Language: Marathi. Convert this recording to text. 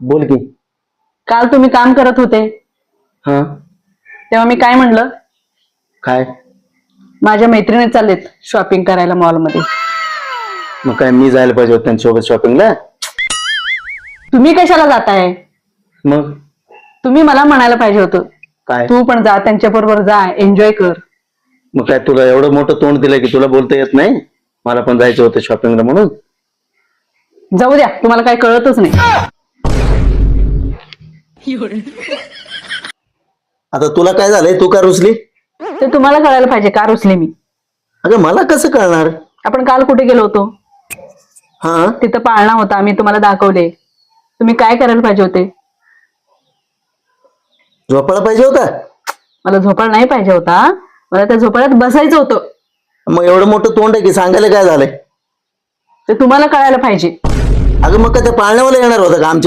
बोल की. काल तुम्ही काम करत होते हा. तेव्हा मी काय म्हणलं? काय? माझ्या मैत्रिणी चाललेत शॉपिंग करायला मॉलमध्ये. मग काय मी जायला पाहिजे होतं त्यांच्यासोबत शॉपिंगला? तुम्ही कशाला जाताय? मग तुम्ही मला म्हणायला पाहिजे होतं काय? तू पण जा, त्यांच्या बरोबर जा, एन्जॉय कर. मग काय तुला एवढं मोठं तोंड दिलंय की तुला बोलता येत नाही? मला पण जायचं होतं शॉपिंगला म्हणून. जाऊ द्या, तुम्हाला काही कळतच नाही. आता तुला काय झालंय? तू का रुसली? ते तुम्हाला कळायला पाहिजे का रुसले मी. अगं मला कसं कळणार? आपण काल कुठे गेलो होतो? हा. तिथं पाळणा होता, मी तुम्हाला दाखवले. तुम्ही काय करायला पाहिजे होते? झोपायला पाहिजे होता. मला झोपाळा नाही पाहिजे होता, मला त्या झोपाळ्यात बसायचं होतं. मग एवढं मोठं तोंड आहे की सांगायला काय झालंय? ते तुम्हाला कळायला पाहिजे. अगं मग काय त्या पाळण्यावाला येणार होता का आमच्या